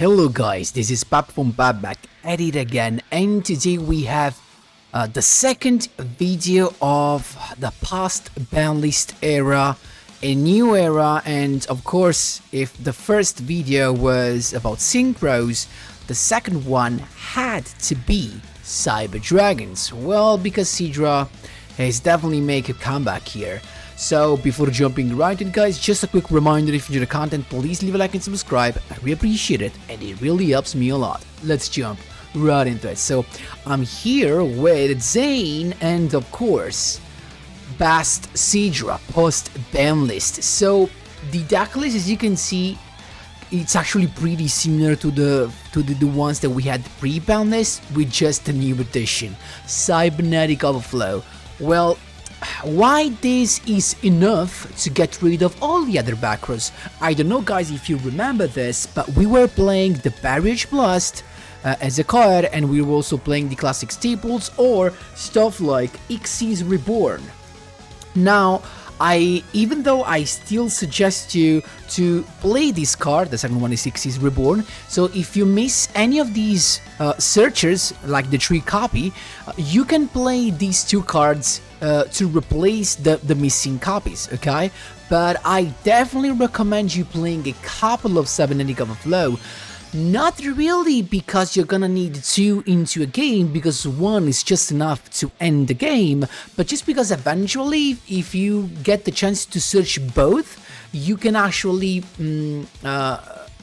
Hello guys, this is Pap from Pap back at it again, and today we have the second video of the past BANLIST era, a new era, and of course if the first video was about synchros, the second one had to be Cyber Dragons. Well, because Sidra has definitely made a comeback here. So before jumping right in, guys, just a quick reminder, if you enjoy the content, please leave a like and subscribe. I really appreciate it and it really helps me a lot. Let's jump right into it. So I'm here with Zane and of course Bast Sidra post BANLIST. So the deck list, as you can see, it's actually pretty similar to the ones that we had pre-BANLIST, with just a new addition, Cybernetic Overflow. Well, why this is enough to get rid of all the other backrows? I don't know, guys, if you remember this, but we were playing the Barrage Blast as a card, and we were also playing the classic staples or stuff like Xyz Reborn. Now, even though I still suggest you to play this card, the second one is Xyz Reborn, so if you miss any of these searchers, like the 3 copy, you can play these 2 cards to replace the missing copies, okay? But I definitely recommend you playing a couple of Cybernetic Overflow. Not really because you're gonna need 2 into a game, because 1 is just enough to end the game, but just because eventually, if you get the chance to search both, you can actually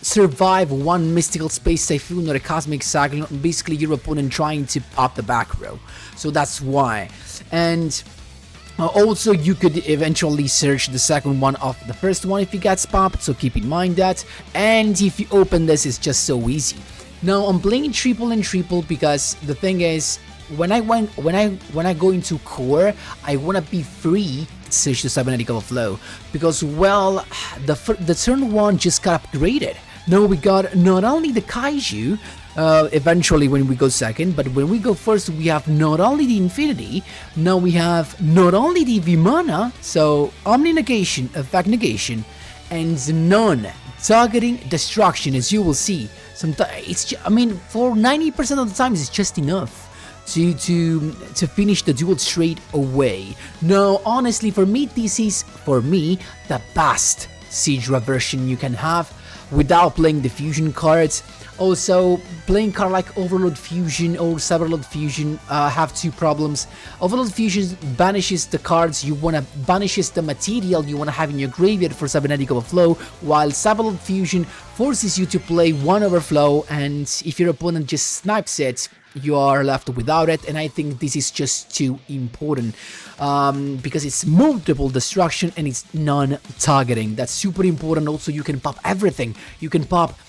survive 1 Mystical Space Typhoon or a Cosmic Cyclone, basically your opponent trying to pop the back row. So that's why. And also, you could eventually search the second one of the first one if you get popped, so keep in mind that. And if you open this, it's just so easy. Now I'm playing triple and triple because the thing is, when I go into core, I wanna be free to search the Cybernetic Overflow, because well, the turn 1 just got upgraded. Now we got not only the Kaiju, eventually when we go second, but when we go first, we have not only the Infinity, now we have not only the Vimana, so Omni Negation, Effect Negation, and non-targeting destruction, as you will see. Sometimes I mean, for 90% of the times, it's just enough to finish the duel straight away. Now, honestly, for me, this is, the best Sidra version you can have without playing the fusion cards. Also, playing card like Overload Fusion or Cyberload Fusion have 2 problems. Overload Fusion banishes the cards you wanna, banishes the material you wanna have in your graveyard for Cybernetic Overflow, while Cyberload Fusion forces you to play 1 Overflow, and if your opponent just snipes it, you are left without it. And I think this is just too important, because it's multiple destruction and it's non-targeting. That's super important. Also, you can pop everything. You can pop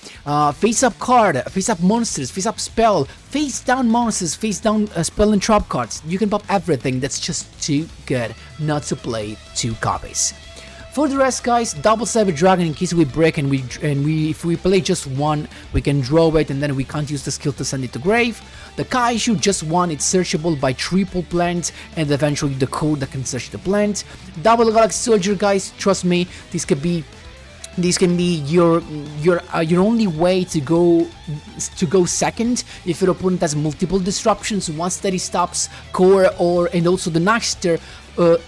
face-up card, face-up monsters, face-up spell, face-down monsters, face-down spell and trap cards. You can pop everything. That's just too good not to play 2 copies. For the rest, guys, double Cyber Dragon in case we break, and if we play just 1, we can draw it and then we can't use the skill to send it to grave. The Kaiju, just 1, it's searchable by triple plant and eventually the code that can search the plant. Double Galaxy Soldier, guys, trust me, this can be your only way to go second if your opponent has multiple disruptions. Once that he stops core, and also the next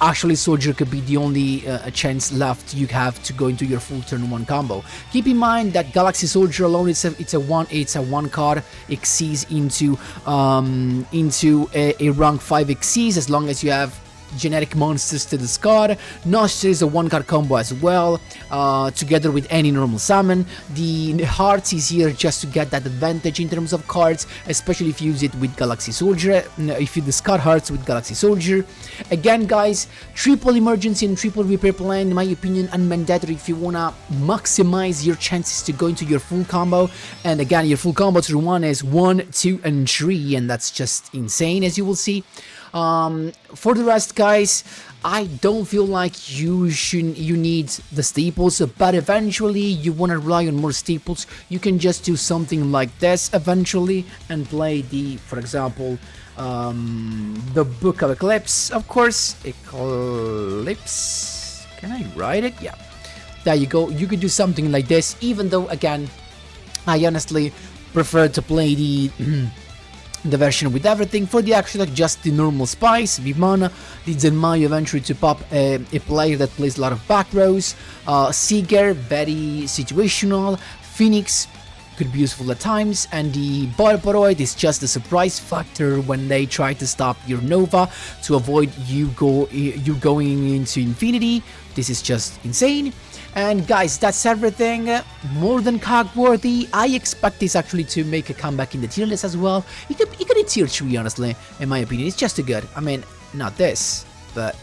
actually Soldier could be the only chance left you have to go into your full turn 1 combo. Keep in mind that Galaxy Soldier alone, it's a 1 card Xyz into a rank 5 Xyz, as long as you have genetic monsters to discard. Noster is a 1 card combo as well, together with any normal summon. The Hearts is here just to get that advantage in terms of cards, especially if you use it with Galaxy Soldier, if you discard Hearts with Galaxy Soldier. Again, guys, triple Emergency and triple Repair Plan, in my opinion, unmandatory if you wanna maximize your chances to go into your full combo. And again, your full combo through 1 is 1, 2, and 3, and that's just insane, as you will see. For the rest, guys, I don't feel like you need the staples, but eventually you want to rely on more staples. You can just do something like this eventually and play for example, the Book of Eclipse, of course. Eclipse, can I write it? Yeah, there you go. You could do something like this, even though, again, I honestly prefer to play the version with everything. For the action attack, just the normal spice, Vimana, the Zenmayu eventually to pop a player that plays a lot of back rows, Seeger, very situational, Phoenix could be useful at times, and the Barboroid is just a surprise factor when they try to stop your Nova to avoid you going into infinity. This is just insane. And guys, that's everything. More than cog-worthy. I expect this actually to make a comeback in the tier list as well. It could be tier 3, honestly, in my opinion. It's just too good. I mean, not this, but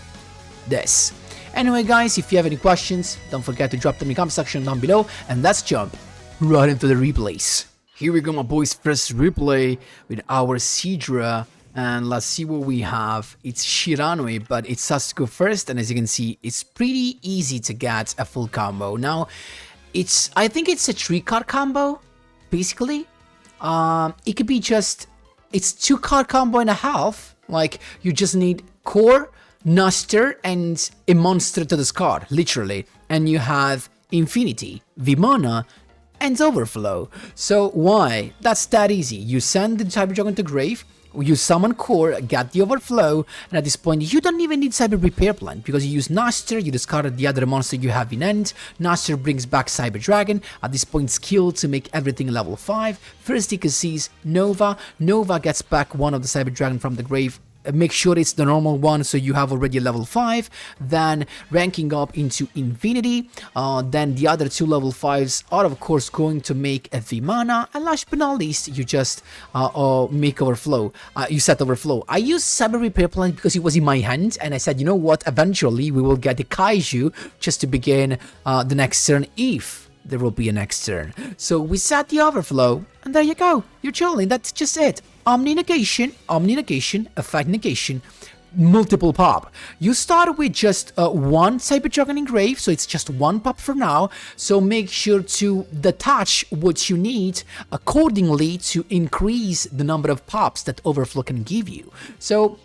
this. Anyway, guys, if you have any questions, don't forget to drop them in the comment section down below, and let's jump right into the replays. Here we go, my boys. First replay with our Seadra. And let's see what we have. It's Shiranui, but it has to go first, and as you can see, it's pretty easy to get a full combo. Now, I think it's a 3-card combo, basically. It could be it's 2-card combo and a half. Like, you just need Core, Nuster, and a monster to discard, literally. And you have Infinity, Vimana, and Overflow. So why? That's that easy. You send the Cyber Dragon to grave, you summon Core, get the Overflow, and at this point you don't even need Cyber Repair Plant because you use Naster, you discard the other monster you have in end, Naster brings back Cyber Dragon, at this point skill to make everything level 5, first you can seize Nova, Nova gets back one of the Cyber Dragon from the grave, make sure it's the normal one so you have already a level 5, then ranking up into Infinity, then the other 2 level 5s are of course going to make a Vimana, and last but not least you just make Overflow, you set Overflow. I used Cyber Repair Plant because it was in my hand and I said, you know what, eventually we will get the Kaiju just to begin the next turn if there will be a next turn. So we set the Overflow, and there you go, you're chilling, that's just it. Omni Negation, Effect Negation, multiple pop. You start with just one Cyber Dragon Engrave, so it's just one pop for now, so make sure to detach what you need accordingly to increase the number of pops that Overflow can give you. So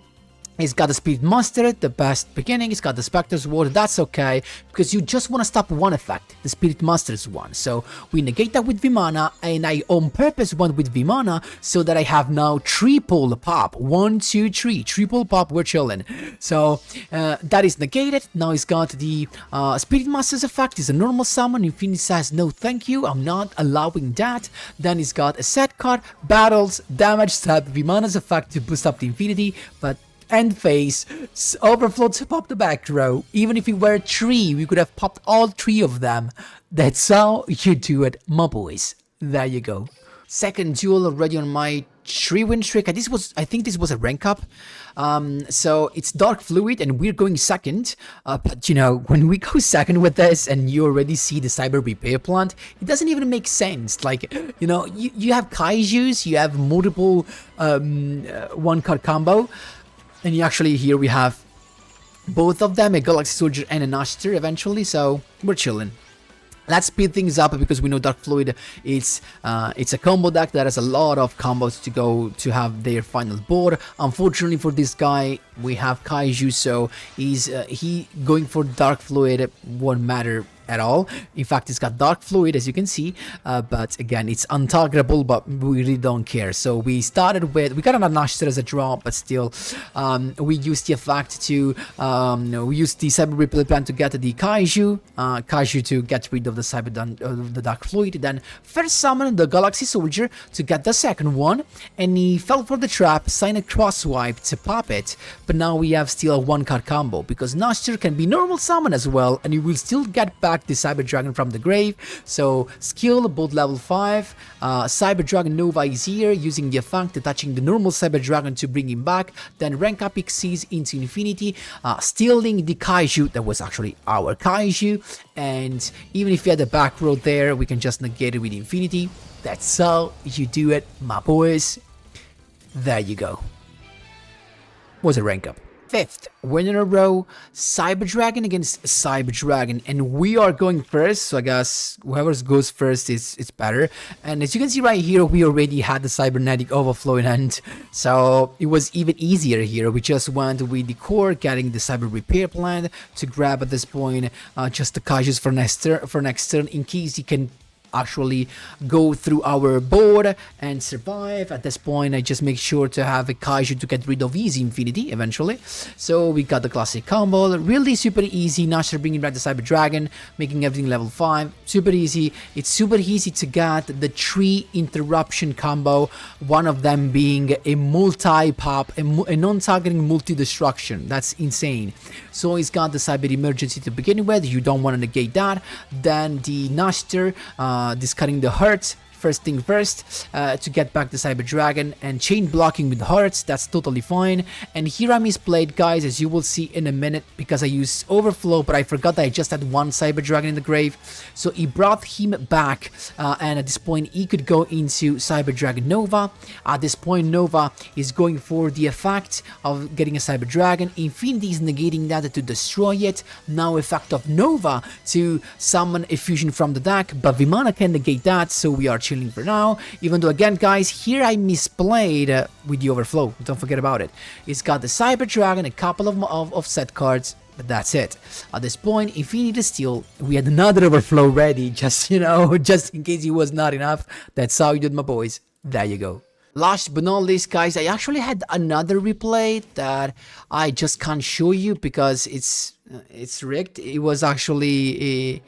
it's got the Spirit Monster, the best beginning, it's got the Spectre's Ward, that's okay, because you just want to stop one effect, the Spirit Monster's one. So we negate that with Vimana, and I on purpose went with Vimana so that I have now triple pop. 1, 2, 3, triple pop, we're chilling. So that is negated. Now it's got the Spirit Monster's effect, is a normal summon, Infinity says no thank you, I'm not allowing that. Then it's got a set card, battles, damage, stab, Vimana's effect to boost up the Infinity, but end phase, Overflow to pop the back row. Even if we were 3, we could have popped all 3 of them. That's how you do it, my boys. There you go. Second duel already on my 3-win streak. I think this was a rank up. So it's Dark Fluid and we're going second. But you know, when we go second with this and you already see the Cyber Repair Plant, it doesn't even make sense. Like, you know, you have Kaijus, you have multiple 1-card combo. And actually here we have both of them, a Galaxy Soldier and a Naster eventually, so we're chilling. Let's speed things up because we know Dark Fluid, it's a combo deck that has a lot of combos to go to have their final board. Unfortunately for this guy, we have Kaiju, so he going for Dark Fluid won't matter at all. In fact, it's got Dark Fluid as you can see, but again it's untargetable, but we really don't care. So we started with, we got an Naster as a draw, but still we used the effect to we used the Cyber Repair Plant to get the Kaiju to get rid of the the Dark Fluid, then first summon the Galaxy Soldier to get the second one, and he fell for the trap, signed a Crosswipe to pop it, but now we have still a 1-card combo because Naster can be normal summon as well, and he will still get back the Cyber Dragon from the grave. So skill both level 5, Cyber Dragon Nova is here using the effect attaching the normal Cyber Dragon to bring him back, then rank up Xyz into Infinity, stealing the Kaiju that was actually our Kaiju, and even if you had the back row there, we can just negate it with Infinity. That's how you do it, my boys. There you go. Was a rank up. 5th win in a row, Cyber Dragon against Cyber Dragon, and we are going first, so I guess whoever goes first is better. And as you can see right here, we already had the Cybernetic Overflow in hand, so it was even easier here. We just went with the core, getting the Cyber Repair Plant to grab at this point just the Kaijus for next turn in case he can actually go through our board and survive. At this point, I just make sure to have a kaiju to get rid of easy infinity eventually. So we got the classic combo, really super easy. Nasher bringing back the Cyber Dragon, making everything level 5, super easy. It's super easy to get the 3 interruption combo, one of them being a multi-pop, a non-targeting multi-destruction. That's insane. So he's got the Cyber Emergency to begin with, you don't want to negate that. Then the Nasher, discarding the hurt, first thing first, to get back the Cyber Dragon, and chain blocking with hearts, that's totally fine. And here I misplayed, guys, as you will see in a minute, because I used overflow, but I forgot that I just had one Cyber Dragon in the grave. So he brought him back, and at this point he could go into Cyber Dragon Nova. At this point Nova is going for the effect of getting a Cyber Dragon. Infinity is negating that to destroy it. Now effect of Nova to summon a fusion from the deck, but Vimana can negate that, so we are chilling for now. Even though, again, guys, here I misplayed with the overflow. Don't forget about it. It's got the Cyber Dragon, a couple of set cards, but that's it. At this point, Infinity Steel, we had another overflow ready, just, you know, just in case it was not enough. That's how you did, my boys. There you go. Last but not least, guys, I actually had another replay that I just can't show you because it's rigged. It was actually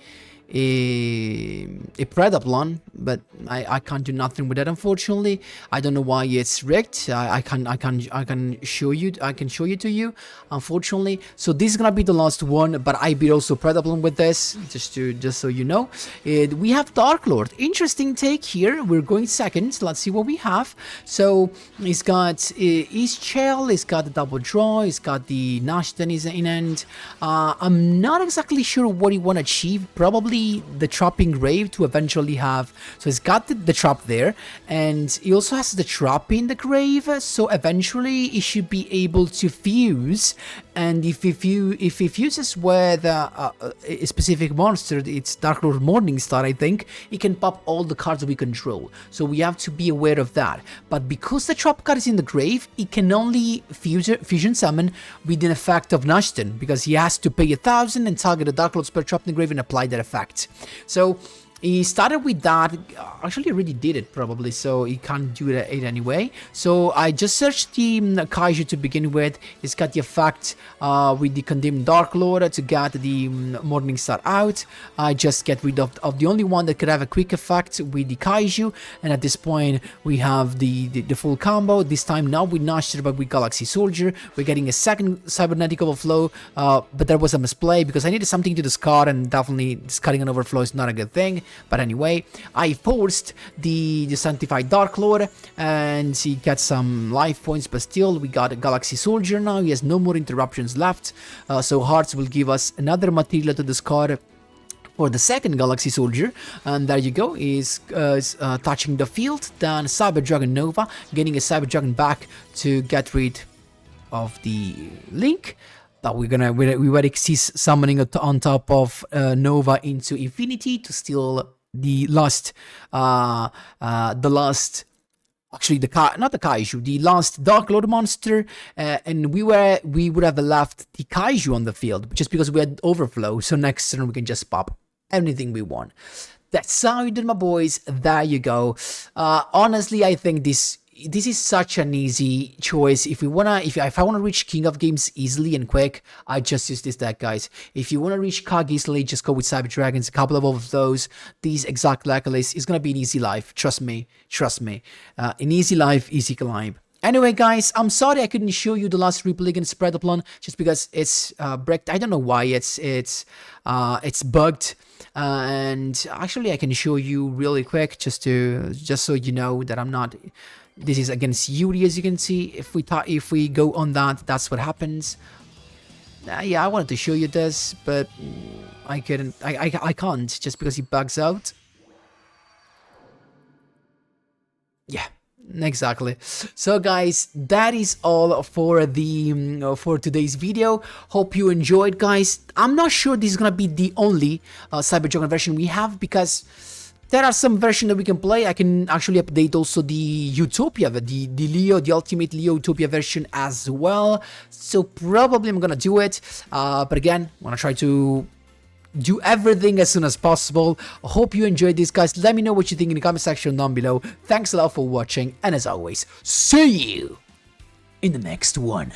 a Predaplon, but I can't do nothing with that, unfortunately. I don't know why it's rigged. I can show you to you, unfortunately. So this is gonna be the last one, but I beat also Predaplon with this, just so you know. We have Darklord. Interesting take here. We're going second. Let's see what we have. So he's got East Shell, he's got the double draw, he's got the Nashton is in end. I'm not exactly sure what he want to achieve. Probably the trapping grave to eventually have. So he's got the trap there, and he also has the trap in the grave, so eventually he should be able to fuse. And if he fuses with a specific monster, it's Darklord Morningstar, I think, he can pop all the cards we control. So we have to be aware of that. But because the trap card is in the grave, he can only fusion summon with an effect of Nashton, because he has to pay 1,000 and target a Darklord spell trap in the grave and apply that effect. So he started with that. Actually, I already did it probably, so he can't do it anyway. So I just searched the Kaiju to begin with. It's got the effect with the Condemned Darklord to get the Morningstar out. I just get rid of the only one that could have a quick effect with the Kaiju, and at this point we have the full combo. This time not with Nasher but with Galaxy Soldier. We're getting a second Cybernetic Overflow, but there was a misplay because I needed something to discard, and definitely discarding an overflow is not a good thing. But anyway, I forced the Sanctified Darklord, and he gets some life points, but still we got a Galaxy Soldier now. He has no more interruptions left, so Hearts will give us another material to discard for the second Galaxy Soldier. And there you go, is touching the field. Then Cyber Dragon Nova, getting a Cyber Dragon back to get rid of the Link. But we already see summoning on top of Nova into Infinity to steal the last, not the Kaiju, the last Darklord monster, and we would have left the Kaiju on the field just because we had overflow. So next turn we can just pop anything we want. That's how you did, my boys. There you go. Honestly, I think this is such an easy choice. If I wanna reach King of Games easily and quick, I just use this deck, guys. If you wanna reach Kag easily, just go with Cyber Dragons, a couple of those. These exact Lackalis is gonna be an easy life. Trust me. An easy life, easy climb. Anyway, guys, I'm sorry I couldn't show you the last replay against Predaplon just because it's bricked. I don't know why it's bugged. And actually, I can show you really quick just so you know that I'm not. This is against Yuri, as you can see. If we go on that, that's what happens. Yeah, I wanted to show you this, but I couldn't. I can't just because he bugs out. Yeah. Exactly. So guys, that is all for the for today's video. Hope you enjoyed, guys. I'm not sure this is gonna be the only Cyber Dragon version we have, because there are some versions that we can play. I can actually update also the Utopia, the Ultimate Leo Utopia version as well. So probably I'm gonna do it. But again, I'm gonna try to do everything as soon as possible. I hope you enjoyed this, guys. Let me know what you think in the comment section down below. Thanks a lot for watching, and as always, see you in the next one.